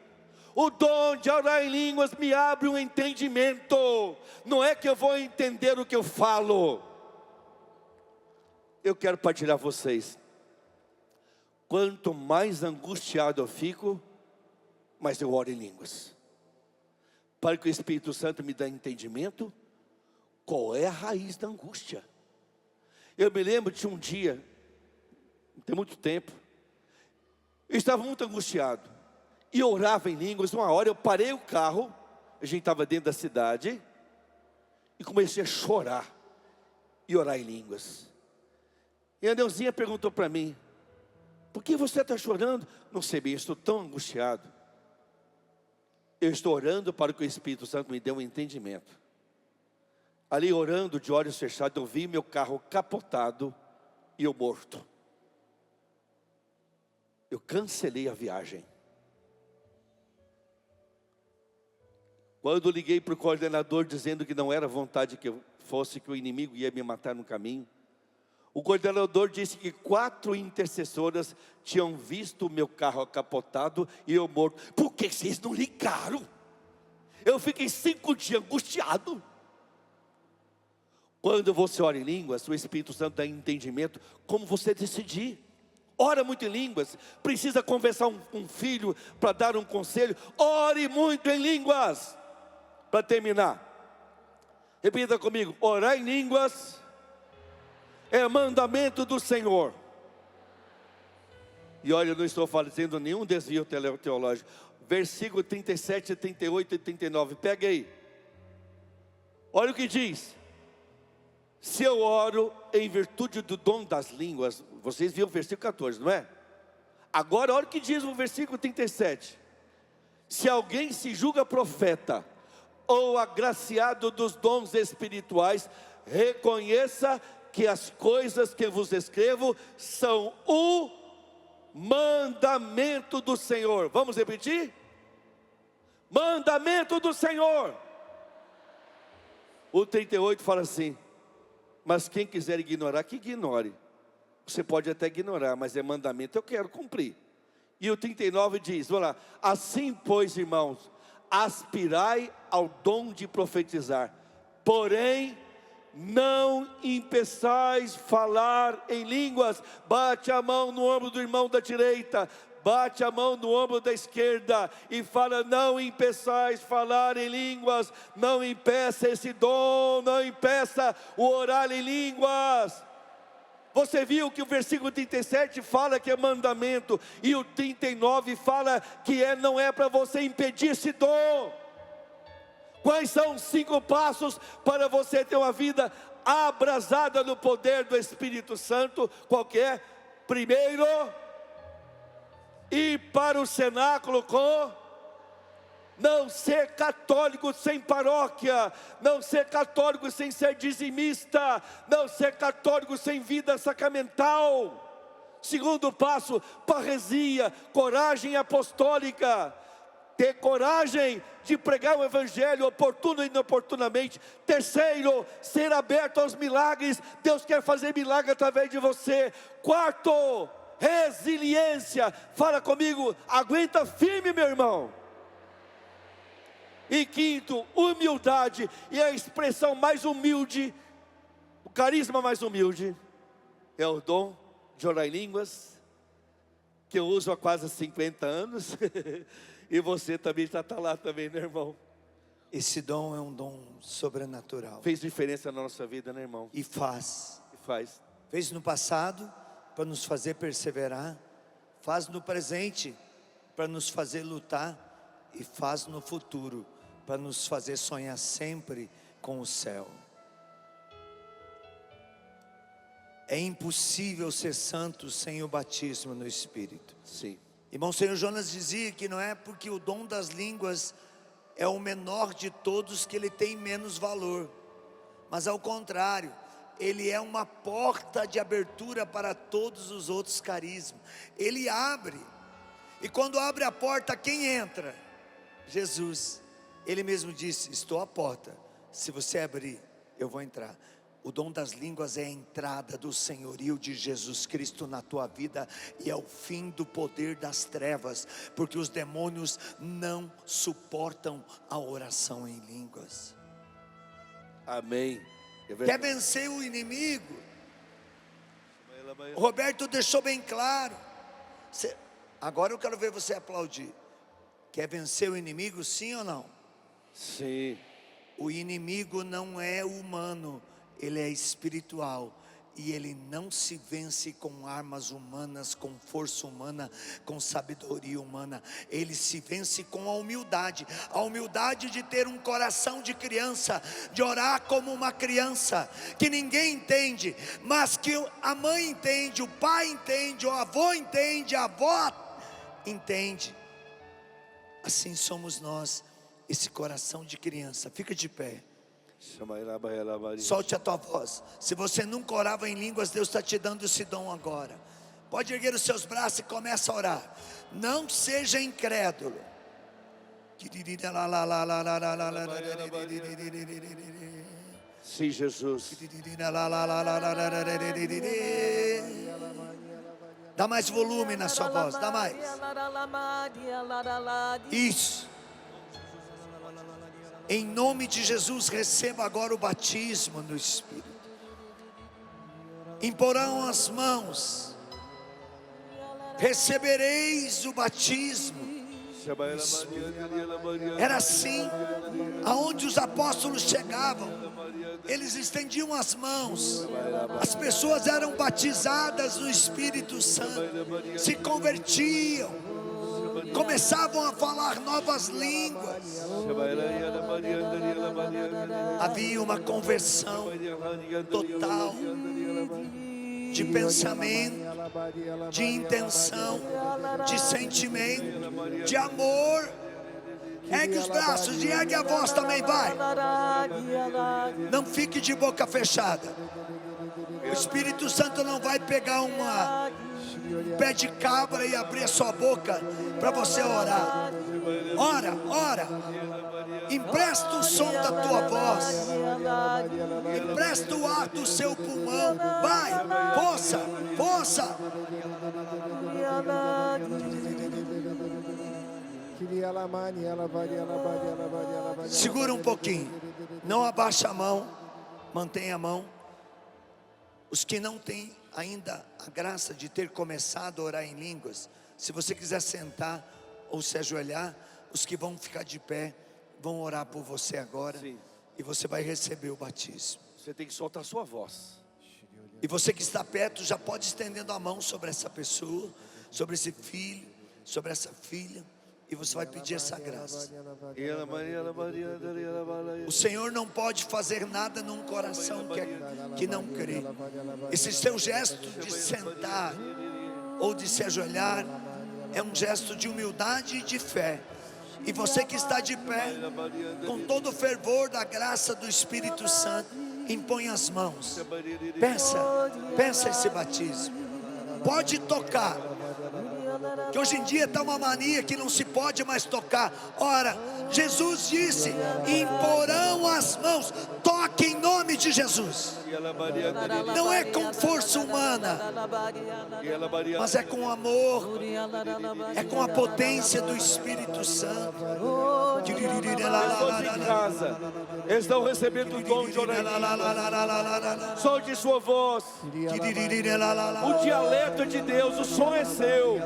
O dom de orar em línguas me abre um entendimento. Não é que eu vou entender o que eu falo. Eu quero partilhar vocês. Quanto mais angustiado eu fico, mais eu oro em línguas, para que o Espírito Santo me dê entendimento. Qual é a raiz da angústia? Eu me lembro de um dia, não tem muito tempo, eu estava muito angustiado, e orava em línguas. Uma hora eu parei o carro, a gente estava dentro da cidade, e comecei a chorar, e orar em línguas. E a Neuzinha perguntou para mim: por que você está chorando? Não sei bem, eu estou tão angustiado. Eu estou orando para que o Espírito Santo me dê um entendimento. Ali orando, de olhos fechados, eu vi meu carro capotado e eu morto. Eu cancelei a viagem. Quando liguei para o coordenador dizendo que não era vontade que eu fosse, que o inimigo ia me matar no caminho, o coordenador disse que 4 intercessoras tinham visto o meu carro capotado e eu morto. Por que vocês não ligaram? Eu fiquei 5 dias angustiado. Quando você ora em línguas, o Espírito Santo dá entendimento como você decidir. Ora muito em línguas. Precisa conversar com um filho para dar um conselho. Ore muito em línguas. Para terminar, repita comigo: orar em línguas é mandamento do Senhor. E olha, eu não estou fazendo nenhum desvio teológico. Versículo 37, 38 e 39, pega aí. Olha o que diz: se eu oro em virtude do dom das línguas. Vocês viram o versículo 14, não é? Agora olha o que diz o versículo 37. Se alguém se julga profeta ou agraciado dos dons espirituais, reconheça que as coisas que vos escrevo são o mandamento do Senhor. Vamos repetir? Mandamento do Senhor. O 38 fala assim: mas quem quiser ignorar, que ignore. Você pode até ignorar, mas é mandamento, eu quero cumprir. E o 39 diz, vamos lá: assim pois, irmãos, aspirai ao dom de profetizar, porém não impeçais falar em línguas. Bate a mão no ombro do irmão da direita, bate a mão no ombro da esquerda e fala: não impeçais falar em línguas, não impeça esse dom, não impeça o orar em línguas. Você viu que o versículo 37 fala que é mandamento, e o 39 fala que não é para você impedir esse dom. Quais são os 5 passos para você ter uma vida abrasada no poder do Espírito Santo? Qual que é? Primeiro, ir para o cenáculo com... não ser católico sem paróquia, não ser católico sem ser dizimista, não ser católico sem vida sacramental. Segundo passo, parresia, coragem apostólica, ter coragem de pregar o evangelho oportuno e inoportunamente. Terceiro, ser aberto aos milagres. Deus quer fazer milagre através de você. Quarto, resiliência. Fala comigo, aguenta firme, meu irmão. E quinto, humildade. E a expressão mais humilde, o carisma mais humilde, é o dom de orar em línguas, que eu uso há quase 50 anos. E você também está lá também, né, irmão? Esse dom é um dom sobrenatural. Fez diferença na nossa vida, né, irmão? E faz. Faz. Fez no passado para nos fazer perseverar, faz no presente para nos fazer lutar, e faz no futuro para nos fazer sonhar sempre com o céu. É impossível ser santo sem o batismo no Espírito. Sim. Irmão, o Senhor Jonas dizia que não é porque o dom das línguas é o menor de todos que ele tem menos valor, mas ao contrário, ele é uma porta de abertura para todos os outros carismas. Ele abre, e quando abre a porta, quem entra? Jesus. Ele mesmo disse: estou à porta, se você abrir, eu vou entrar. O dom das línguas é a entrada do senhorio de Jesus Cristo na tua vida, e é o fim do poder das trevas, porque os demônios não suportam a oração em línguas. Amém. Quer vencer o inimigo? O Roberto deixou bem claro. Agora eu quero ver você aplaudir. Quer vencer o inimigo, sim ou não? Sim. O inimigo não é humano, ele é espiritual. E ele não se vence com armas humanas, com força humana, com sabedoria humana. Ele se vence com a humildade. A humildade de ter um coração de criança, de orar como uma criança, que ninguém entende, mas que a mãe entende, o pai entende, o avô entende, a avó entende. Assim somos nós, esse coração de criança. Fica de pé. Solte a tua voz. Se você nunca orava em línguas, Deus está te dando esse dom agora. Pode erguer os seus braços e começa a orar. Não seja incrédulo. Sim, Jesus. Dá mais volume na sua voz, dá mais. Isso. Em nome de Jesus, receba agora o batismo no Espírito. Imporão as mãos, recebereis o batismo. Era assim, aonde os apóstolos chegavam, eles estendiam as mãos, as pessoas eram batizadas no Espírito Santo, se convertiam, começavam a falar novas línguas. Havia uma conversão total de pensamento, de intenção, de sentimento, de amor. Ergue os braços e ergue a voz também, vai. Não fique de boca fechada. O Espírito Santo não vai pegar um pé de cabra e abrir a sua boca para você orar. Ora, ora. Empresta o som da tua voz. Empresta o ar do seu pulmão. Vai, força, força. Segura um pouquinho. Não abaixa a mão. Mantenha a mão. Os que não têm ainda a graça de ter começado a orar em línguas, se você quiser sentar ou se ajoelhar, os que vão ficar de pé vão orar por você agora. Sim. E você vai receber o batismo. Você tem que soltar a sua voz. E você que está perto já pode estendendo a mão sobre essa pessoa, sobre esse filho, sobre essa filha, e você vai pedir essa graça. O Senhor não pode fazer nada num coração que não crê. Esse seu gesto de sentar ou de se ajoelhar é um gesto de humildade e de fé. E você que está de pé, com todo o fervor da graça do Espírito Santo, impõe as mãos. Peça esse batismo. Pode tocar. Que hoje em dia está uma mania que não se pode mais tocar. Ora, Jesus disse: imporão as mãos. Toque em nome de Jesus. Não é com força humana, mas é com amor, é com a potência do Espírito Santo. Pessoas em casa estão recebendo o dom de orar. Solte sua voz. O dialeto de Deus, o som é seu.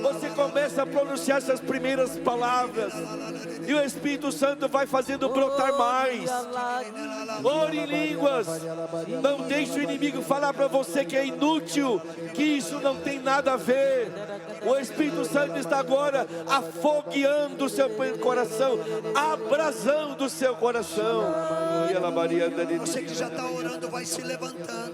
Você começa a pronunciar essas primeiras palavras e o Espírito Santo vai fazendo brotar mais. Ore em línguas. Não deixe o inimigo falar para você que é inútil, que isso não tem nada a ver. O Espírito Santo está agora afogueando o seu coração, abrasando o seu coração. Você que já está orando vai se levantando.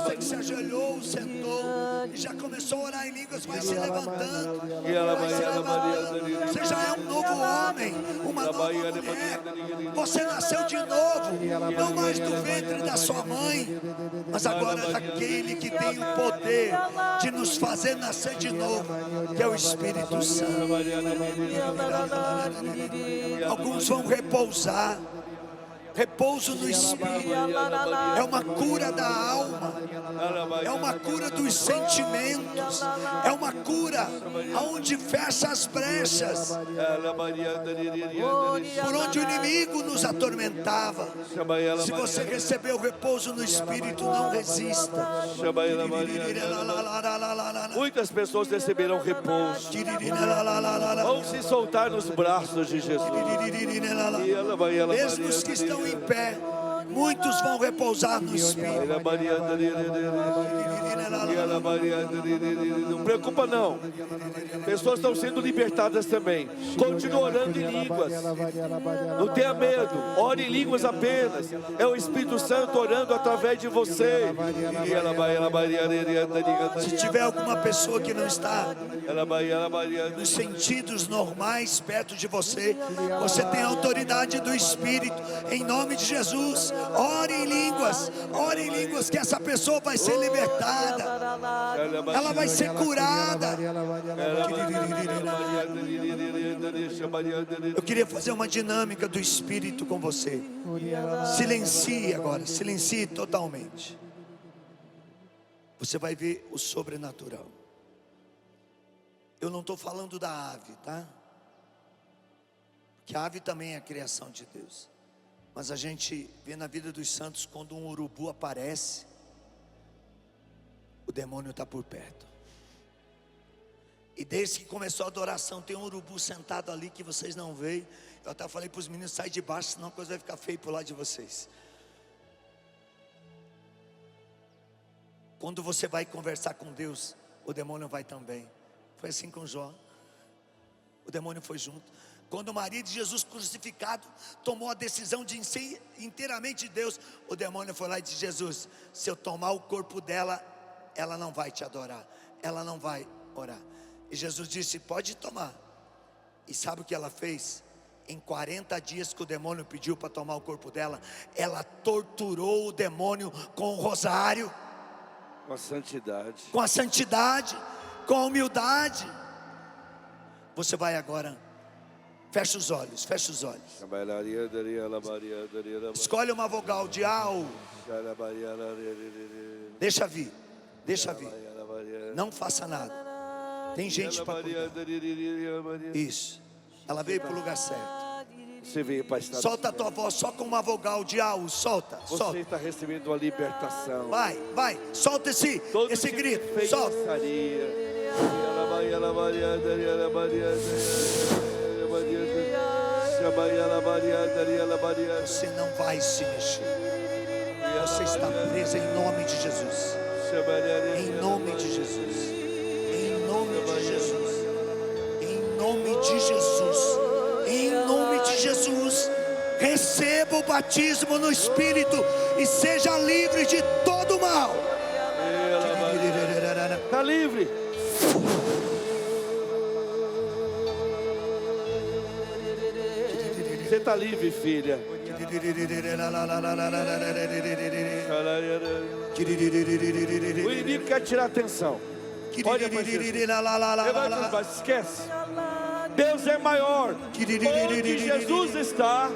Você que se ajoelhou, sentou e já começou a orar em línguas, vai se levantando. Vai se levantando. Você já é um novo homem, uma nova mulher. Você nasceu de novo, não mais do ventre da sua mãe, mas agora daquele que tem o poder de nos fazer nascer de novo, que é o Espírito Santo. Alguns vão repousar. Repouso no Espírito é uma cura da alma, é uma cura dos sentimentos, é uma cura aonde fecha as brechas, por onde o inimigo nos atormentava. Se você recebeu repouso no Espírito, não resista. Muitas pessoas receberão repouso, vão se soltar nos braços de Jesus. Mesmo os que estão em pé, muitos vão repousar no Espírito. Não preocupa não. Pessoas estão sendo libertadas também. Continue orando em línguas. Não tenha medo. Ore em línguas apenas. É o Espírito Santo orando através de você. Se tiver alguma pessoa que não está nos sentidos normais perto de você, você tem a autoridade do Espírito. Em nome de Jesus, ore em línguas, que essa pessoa vai ser libertada, ela vai ser curada. Eu queria fazer uma dinâmica do Espírito com você. Silencie agora, silencie totalmente. Você vai ver o sobrenatural. Eu não estou falando da ave, tá? Porque a ave também é a criação de Deus. Mas a gente vê na vida dos santos, quando um urubu aparece, o demônio está por perto. E desde que começou a adoração, tem um urubu sentado ali que vocês não veem. Eu até falei para os meninos, sai de baixo, senão a coisa vai ficar feia por lá de vocês. Quando você vai conversar com Deus, o demônio vai também. Foi assim com Jó. O demônio foi junto. Quando Maria de Jesus crucificado tomou a decisão de ser inteiramente Deus, o demônio foi lá e disse: Jesus, se eu tomar o corpo dela, ela não vai te adorar, ela não vai orar. E Jesus disse: pode tomar. E sabe o que ela fez? Em 40 dias que o demônio pediu para tomar o corpo dela, ela torturou o demônio com o rosário, Com a santidade. com a santidade, com a humildade. Você vai agora, fecha os olhos, fecha os olhos. Escolhe uma vogal de au. Deixa vir, deixa vir. Não faça nada. Tem gente para cuidar. Isso. Ela veio para o lugar certo. Você veio para estar. Solta a tua voz só com uma vogal de au. Solta, Você solta. está recebendo a libertação. Vai, vai. Solta esse grito. Solta. Você não vai se mexer. Você está preso em nome de Jesus. Em nome de Jesus. Em nome de Jesus. Em nome de Jesus. Em nome de Jesus. Receba o batismo no Espírito e seja livre de todo mal. Está livre. Você está livre, filha. O inimigo quer tirar a atenção. Olha para Jesus. Levanta os braços, esquece. Deus é maior. Onde Jesus está,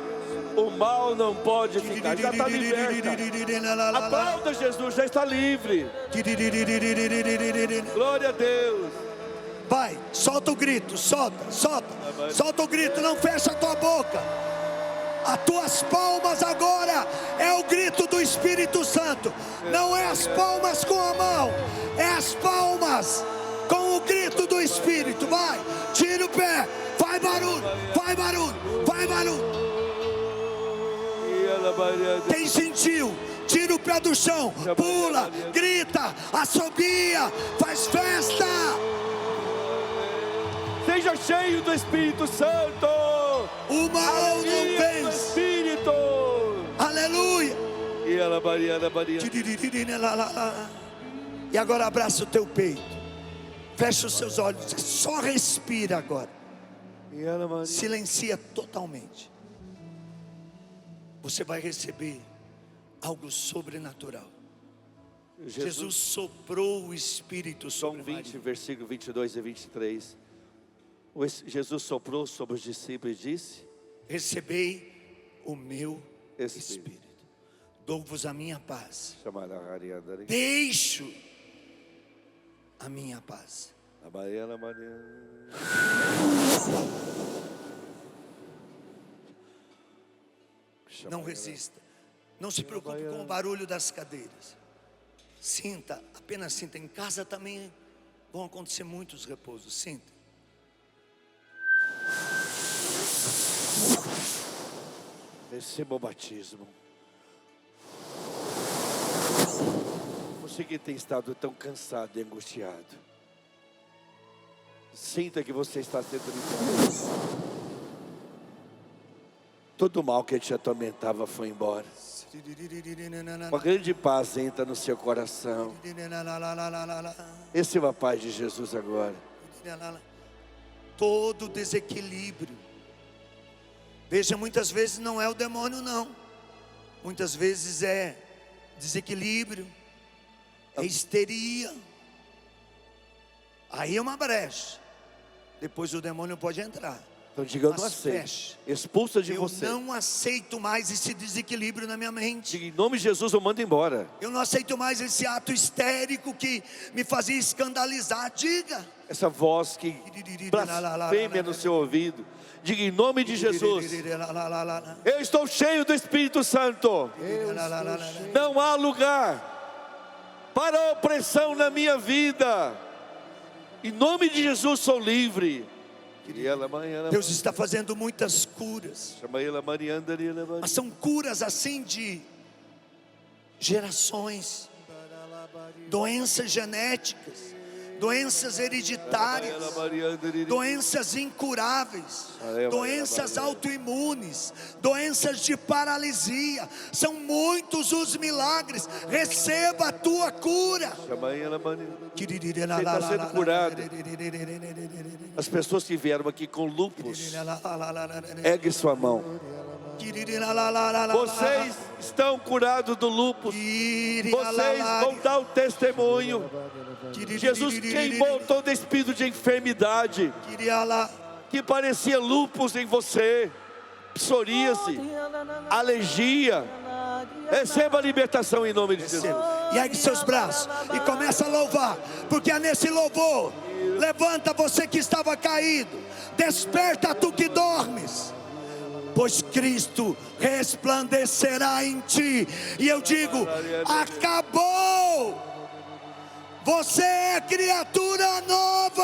o mal não pode ficar. Já está liberta. Aplauda Jesus, já está livre. Glória a Deus. Vai, solta o grito, solta o grito, não fecha a tua boca. As tuas palmas agora é o grito do Espírito Santo. Não é as palmas com a mão, é as palmas com o grito do Espírito. Vai, tira o pé, vai barulho, vai barulho, vai barulho. Quem sentiu, tira o pé do chão, pula, grita, assobia, faz festa. Seja cheio do Espírito Santo. O mal não vence. Espírito. Aleluia. E agora abraça o teu peito. Fecha os seus olhos. Só respira agora. Silencia totalmente. Você vai receber algo sobrenatural. Jesus soprou o Espírito sobre João 20, Maria. versículo 22 e 23. Jesus soprou sobre os discípulos e disse: recebei o meu Espírito. Dou-vos a minha paz. Deixo a minha paz. Não resista. Não se preocupe com o barulho das cadeiras. Sinta, apenas sinta. Em casa também vão acontecer muitos repousos. Sinta. Receba o batismo. Você que tem estado tão cansado e angustiado, sinta que você está sendo liberto. Todo o mal que te atormentava foi embora. Uma grande paz entra no seu coração. Receba a paz de Jesus agora. Todo desequilíbrio, veja, muitas vezes não é o demônio não, Muitas vezes é desequilíbrio, é histeria. Aí é uma brecha. Depois o demônio pode entrar. Então diga, eu não Mas aceito. feche. Expulsa de Eu você. não aceito mais esse desequilíbrio na minha mente. Diga, em nome de Jesus eu mando embora. Eu não aceito mais esse ato histérico que me fazia escandalizar. Diga. Essa voz que blasfêmia no seu ouvido. Diga, em nome de Jesus, eu estou cheio do Espírito Santo. Não há lugar para a opressão na minha vida. Em nome de Jesus sou livre. Deus está fazendo muitas curas, mas são curas assim de gerações, doenças genéticas, doenças hereditárias, doenças incuráveis, doenças autoimunes, doenças de paralisia. São muitos os milagres. Receba a tua cura. Você está sendo curado. As pessoas que vieram aqui com lúpus, ergue sua mão. Vocês estão curados do lúpus. Vocês vão dar o testemunho. Jesus queimou todo espírito de enfermidade que parecia lúpus em você, psoríase, alergia. Receba a libertação em nome de Jesus. E ergue seus braços e começa a louvar, porque é nesse louvor. Levanta você que estava caído, desperta tu que dormes, pois Cristo resplandecerá em ti. E eu digo, acabou. Você é criatura nova.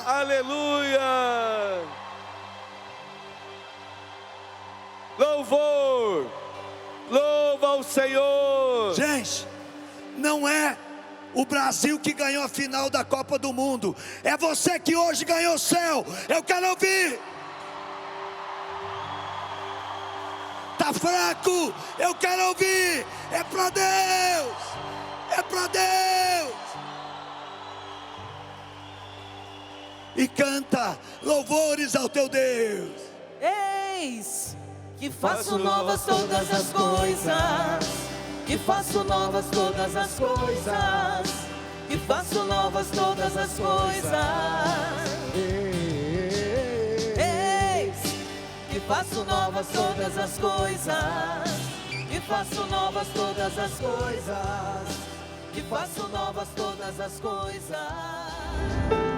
Aleluia. Louvor. Louva ao Senhor. Gente, não é o Brasil que ganhou a final da Copa do Mundo. É você que hoje ganhou o céu. Eu quero ouvir. Tá fraco? Eu quero ouvir. É para Deus. É para Deus. E canta louvores ao teu Deus. Eis que faço novas todas as coisas, que faço novas todas as coisas, que faço novas todas as coisas. Eis que faço novas todas as coisas, que faço novas todas as coisas, que faço novas todas as coisas.